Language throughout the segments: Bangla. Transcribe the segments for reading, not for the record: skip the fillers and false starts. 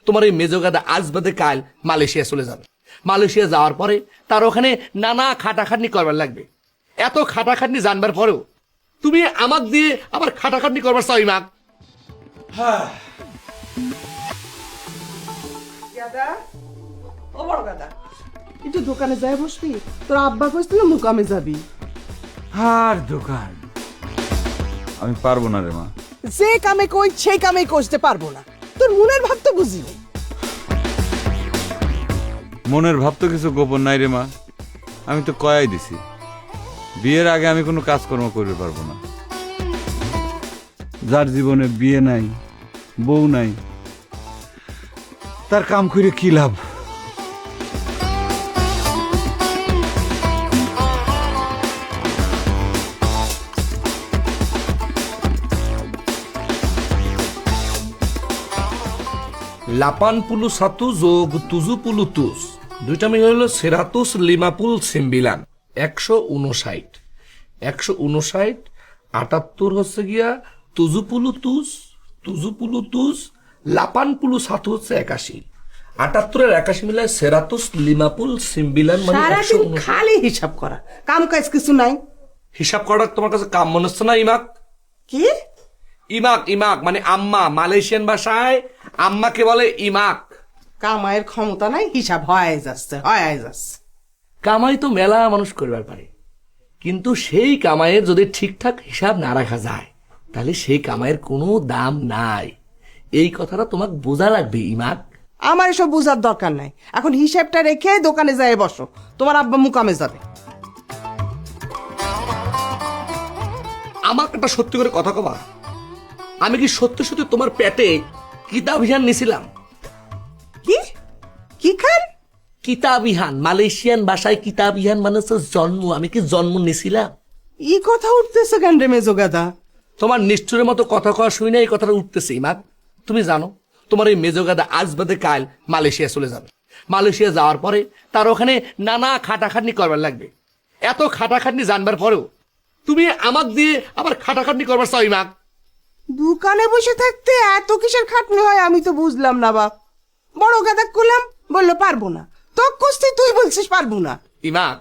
তোমার এই মেজোগাদা আজ বাদে কাল মালয়েশিয়া চলে যাবে। মালয়েশিয়া যাওয়ার পরে তার ওখানে নানা খাটাখাটনি করবার লাগবে। এত খাটাখাটনি জানবার পরেও তুমি আমাক দিয়ে আবার খাটাখাটনি করবার চাও ইমাক? গাদা, ও বড় গাদা, একটু দোকানে যাই বসবি? তোর আব্বা কইছিল মুকামে যাবি। আর দোকান আমি পারবো না রে মা। যে কামে কই সেই কামে করতে পারবো না। তোর মনের ভাব তো বুঝিনি। মনের ভাব তো কিছু গোপন নাই রে মা। আমি তো কয়াই দিছি বিয়ের আগে আমি কোনো কাজকর্ম করতে পারবো না। যার জীবনে বিয়ে নাই, বউ নাই, তার কাম করে কি লাভ? লাপানপুলু সাতু যোগ তুজুপুলু তুস, দুইটা মিলে হলো সেরাতুস লিমাপুল সিম্বিলান। 159 159 78 হচ্ছে গিয়া তুজুপুলু তুস লাপানপুলু সাতু হচ্ছে 81। 78 আর 81 মিলে সেরাতুস লিমাপুল সিম্বিলান মানে সারাদিন 159। খালি হিসাব করা, কাম কাজ কিছু নাই। হিসাব করার তোমার কাছে কাম মনে হচ্ছে না ইমাক? কি ইমাক মানে আম্মা। মালয়েশিয়ান ভাষায় আম্মাকে বলে ইমাক। কামায়ের ক্ষমতা নাই, হিসাব হয় যাচ্ছে। কামাই তো মেলা মানুষ করবার পারে, কিন্তু সেই কামাইয়ের যদি ঠিকঠাক হিসাব না রাখা যায় তাহলে সেই কামাইয়ের কোনো দাম নাই। এই কথাটা তোমাকে বোঝা লাগবে ইমাক। আমার এসব বুঝার দরকার নাই। এখন হিসাবটা রেখে দোকানে যাই বসো, তোমার আব্বা মুকামে যাবে। আমাকে একটা সত্যি করে কথা কবা, আমি কি সত্যি সত্যি তোমার পেটে কিতাবিহান নিছিলাম? কি কি খান? কিতাবিহান মালয়েশিয়ান ভাষায় কিতাবিহান মানে হচ্ছে জন্ম। আমি কি জন্ম নিছিলাম? ই কথা উঠতেছে কেন রে মেজো গাদা? তোমার নিষ্ঠুরের মতো কথা কওয়া শুই না এই কথাটা উঠতেছে ইমাক। তুমি জানো তোমার এই মেজোগাদা আজ বাদে কাল মালয়েশিয়া চলে যাবে। মালয়েশিয়া যাওয়ার পরে তার ওখানে নানা খাটাখাটনি করবার লাগবে। এত খাটাখাটনি জানবার পরেও তুমি আমাক দিয়ে আবার খাটাখাটনি করবার চাও ইমাক? দোকানে বসে থাকতে এত কিসের খাটনি হয় আমি তো বুঝলাম না বাপ। বড় গাদা কুলাম, বললো পারবো না। তো কুস্তি তুই বলছিস পারবো না। ইমাক,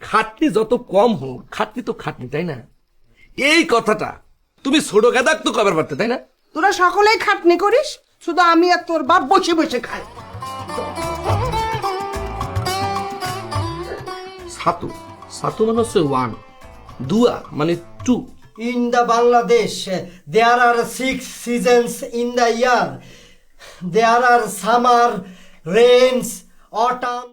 খাটনি যত কম হোক খাটনি তো খাটনি, তাই না? এই কথাটা তুমি ছোট গাদাক তো কবার পারতে, তাই না? তোরা সকলেই খাটনি করিস, শুধু আমি আর তোর বাপ বসে বসে খাই। সাতু মানে হচ্ছে 1, দুয়া মানে 2। In the Bangladesh, there are 6 seasons in the year. There are summer, rains, autumn.